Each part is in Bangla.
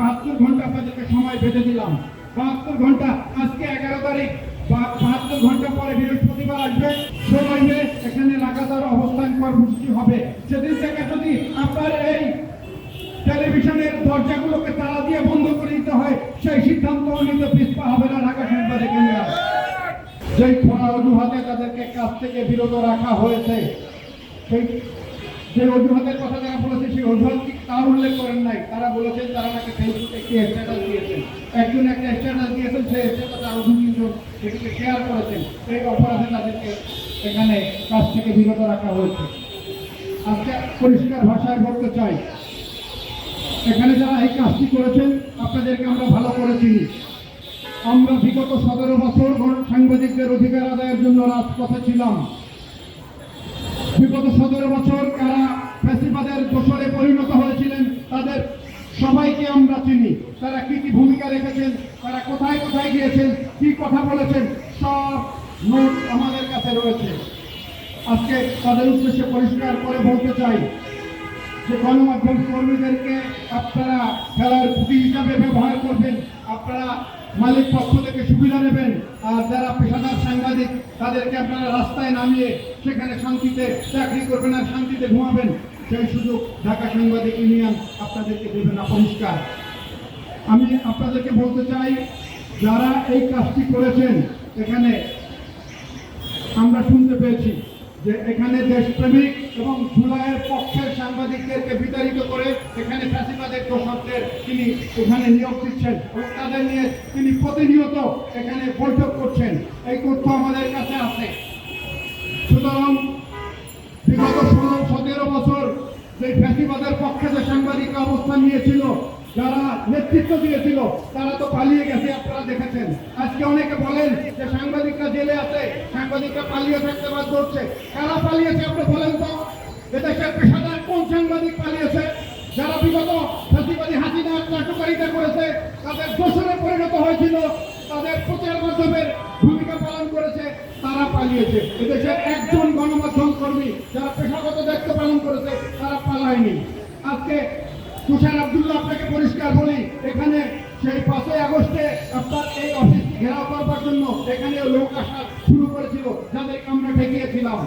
72 ঘন্টা আপনাদেরকে সময় বেঁধে দিলাম। 72 ঘন্টা, আজকে 11 তারিখ, 72 ঘন্টা পরে বৃহস্পতিবার আসবে, 16 মে এখানে লাগাতার অবস্থান কর্মসূচি হবে। সেদিন থেকে যদি আপনার এই টেলিভিশনের দরজাগুলোকে তালা দিয়ে বন্ধ করে দিতে হয়, সেই সিদ্ধান্ত নিতে পিছপা হবে না ঢাকা সাংবাদিক ইউনিয়ন। যেই খোলা অজুহাতে তাদেরকে কাছ থেকে বিরত রাখা হয়েছে, সেই যে অজুহাতের কথা যারা বলেছে সেই অজুহাত তার উল্লেখ করেন নাই। তারা বলেছেন তারা নাকি ফেসবুকে একটি স্ট্যাটাস দিয়েছেন, একজন একটা স্ট্যাটাস দিয়েছেন, সেই স্ট্যাটাস আরো 2-3 জন সেটিকে শেয়ার করেছেন। এই অপরাধে তাদেরকে এখানে কাছ থেকে বিরত রাখা হয়েছে। আজকে পরিষ্কার ভাষায় বলতে চাই, এখানে যারা এই কাজটি করেছেন আপনাদেরকে আমরা ভালো করে চিনি। আমরা বিগত 17 বছর সাংবাদিকদের অধিকার আদায়ের জন্য রাজপথে ছিলাম। বিগত 17 বছর কারা ফ্যাসিবাদের দোসরে পরিণত হয়েছিলেন তাদের সবাইকে আমরা চিনি। তারা কি কি ভূমিকা রেখেছেন, তারা কোথায় কোথায় গিয়েছেন, কি কথা বলেছেন, সব নোট আমাদের কাছে রয়েছে। আজকে তাদের উদ্দেশ্যে পরিষ্কার করে বলতে চাই যে গণমাধ্যম কর্মীদেরকে আপনারা খেলার পুঁজি হিসাবে ব্যবহার করবেন, আপনারা মালিক পক্ষ থেকে সুবিধা নেবেন, আর যারা পেশাদার সাংবাদিক তাদেরকে আপনারা রাস্তায় নামিয়ে সেখানে শান্তিতে চাকরি করবেন আর শান্তিতে ঘুমাবেন, সেই সুযোগ ঢাকা সাংবাদিক ইউনিয়ন আপনাদেরকে দেবে না। পরিষ্কার আমি আপনাদেরকে বলতে চাই, যারা এই কাজটি করেছেন, এখানে আমরা শুনতে পেয়েছি যে এখানে দেশপ্রেমিক এবং জুলাইয়ের পক্ষের সাংবাদিকদেরকে বিতাড়িত করে এখানে ফ্যাসিবাদের দোষকদের তিনি এখানে নিয়োগ দিচ্ছেন এবং তাদের নিয়ে তিনি প্রতিনিয়ত এখানে বৈঠক করছেন। এই তথ্য আমাদের কাছে আছে। সুতরাং বিগত 16-17 বছর যে ফ্যাসিবাদের পক্ষে যে সাংবাদিকরা অবস্থান নিয়েছিল, যারা নেতৃত্ব দিয়েছিল, তারা তো পালিয়ে গেছে, আপনারা দেখেছেন। আজকে অনেকে বলেন যে সাংবাদিকরা জেলে আছে, সাংবাদিকরা পালিয়ে থাকতে বাধ্য হচ্ছে। কারা পালিয়েছে আপনি বলেন তো? এদেশের পেশাদার কোন সাংবাদিক পালিয়েছে? যারা বিগত ফ্যাসিবাদী হাসিনার নাটকারিতা করেছে, তাদের দোষরে পরিণত হয়েছিল, তাদের প্রচার মাধ্যমের ভূমিকা পালন করেছে, তারা পালিয়েছে। এদেশের একজন গণমাধ্যম কর্মী যারা পেশাগত দায়িত্ব পালন করেছে, তারা পালায়নি। আজকে তুষার আব্দুল্লাহ, আপনাকে পরিষ্কার বলি, এখানে সেই 5ই আগস্টে আপনার এই অফিসটি ঘেরাও করবার জন্য এখানে লোক আসা শুরু করেছিল, যাদেরকে আমরা ঠেকিয়েছিলাম।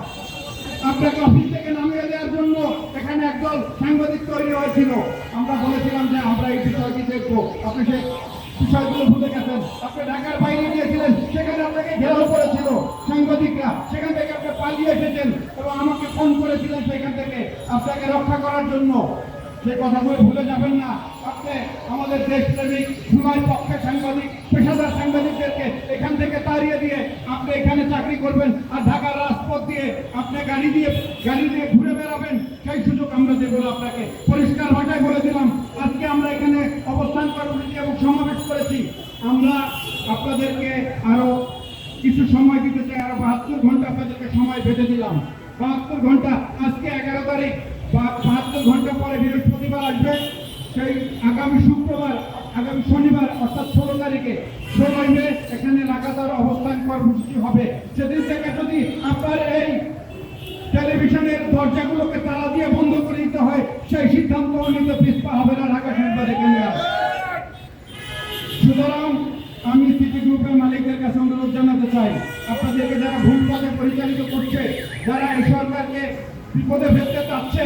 আপনাকে অফিস থেকে নামিয়ে দেওয়ার জন্য এখানে একদল সাংবাদিক তৈরি হয়েছিল। আমরা বলেছিলাম যে আমরা এই বিষয়টি দেখবো। আপনি সেই বিষয়গুলো ভুলে গেছেন। আপনি ঢাকার বাইরে গিয়েছিলেন, সেখানে আপনাকে ঘেরাও করেছিল সাংবাদিকরা, সেখান থেকে আপনি পালিয়ে এসেছেন এবং আমাকে ফোন করেছিলেন সেখান থেকে আপনাকে রক্ষা করার জন্য। সে কথাগুলো ভুলে যাবেন না। আপনি আমাদের দেশপ্রেমিক জুলাই পক্ষের সাংবাদিক, পেশাদার সাংবাদিকদেরকে এখান থেকে তাড়িয়ে দিয়ে আপনি এখানে চাকরি করবেন আর ঢাকার রাজপথ দিয়ে আপনি গাড়ি দিয়ে ঘুরে বেড়াবেন, সেই সুযোগ আমরা দেব না আপনাকে। পরিষ্কার ভাষায় বলে দিলাম, আজকে আমরা এখানে অবস্থান কর্মসূচি এবং সমাবেশ করেছি। আমরা আপনাদেরকে আরো কিছু সময় দিতে চাই, আরো 72 ঘন্টা আপনাদেরকে সময় বেঁধে দিলাম। 72 ঘন্টা, আজকে 11 তারিখ, 72 ঘন্টা পরে বৃহস্পতিবার আসবে, সেই আগামী শুক্রবার, আগামী শনিবার অর্থাৎ 16 তারিখে, 16 মে এখানে লাগাতার অবস্থান কর্মসূচি হবে। সেদিন থেকে যদি আপনার এই টেলিভিশনের দরজাগুলোকে তালা দিয়ে বন্ধ করে দিতে হয়, সেই সিদ্ধান্ত নিতে পিছপা হবে না ঢাকা সাংবাদিক ইউনিয়ন। সুতরাং আমি সিটি গ্রুপের মালিকদের কাছে অনুরোধ জানাতে চাই, আপনাদেরকে যারা ভুল পথে পরিচালিত করছে, যারা এই সরকারকে বিপদে ফেলতে চাচ্ছে,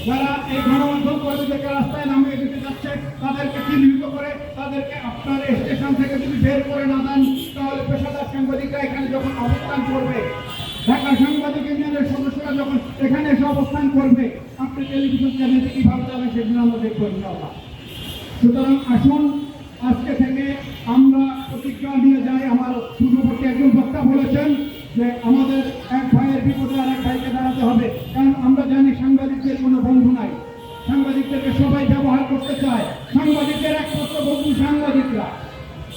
যারা এই গণমাধ্যম কর্মীদেরকে রাস্তায় নামিয়ে দিতে চাচ্ছে, তাদেরকে চিহ্নিত করে তাদেরকে আপনার স্টেশন থেকে যদি বের করে না দেন, তাহলে পেশাদার সাংবাদিকরা এখানে যখন অবস্থান করবে, ঢাকা সাংবাদিক ইউনিয়নের সদস্যরা যখন এখানে এসে অবস্থান করবে, আপনি টেলিভিশন চ্যানেলটি কিভাবে চালান সেদিন আমরা দেখবো ইনশাআল্লাহ। সুতরাং আসুন আজকে থেকে আমরা প্রতিজ্ঞা নিয়ে যাই। আমার পূর্ববর্তী একজন বক্তা বলেছেন যে আমাদের এক ভাইয়ের বিপদে আর এক ভাইকে দাঁড়াতে হবে, কারণ আমরা জানি সাংবাদিকদের কোনো বন্ধু নাই, সাংবাদিকদেরকে সবাই ব্যবহার করতে চায়। সাংবাদিকদের একমাত্র বন্ধু সাংবাদিকরা।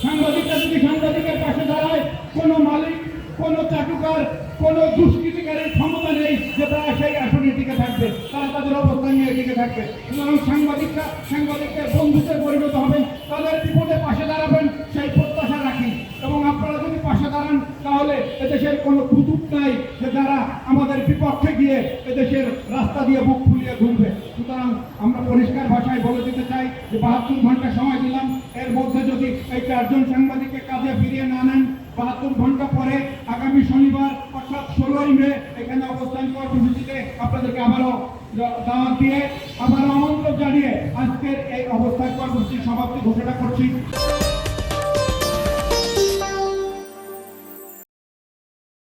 সাংবাদিকরা যদি সাংবাদিকের পাশে দাঁড়ায়, কোনো মালিক, কোনো চাটুকার, কোনো দুষ্কৃতিকারীর ক্ষমতা নেই যে তারা সেই আসনে টিকে থাকবে, তারা তাদের অবস্থান নিয়ে টিকে থাকবে। সুতরাং সাংবাদিকদের বন্ধুতে পরিণত হবেন, তাদের বিপদে পাশে দাঁড়াবেন, সেই প্রত্যাশা রাখি। এবং আপনারা যদি পাশে দাঁড়ান, তাহলে এদেশের কোনো কুতুব নাই যে যারা আমাদের বিপক্ষে গিয়ে এদেশের রাস্তা দিয়ে বুক ফুলিয়ে ঘুরবে। সুতরাং আমরা পরিষ্কার ভাষায় বলে দিতে চাই যে 72 ঘন্টা সময় দিলাম, এর মধ্যে যদি এই 4 জন সাংবাদিককে কাজে ফিরিয়ে না নেন, 72 ঘন্টা পরে আগামী শনিবার অর্থাৎ 16ই মে এখানে অবস্থান কর্মসূচিতে আপনাদেরকে আবারও দাওয়াত দিয়ে আবারও আমন্ত্রণ জানিয়ে আজকের এই অবস্থান কর্মসূচির সমাপ্তি ঘোষণা করছি।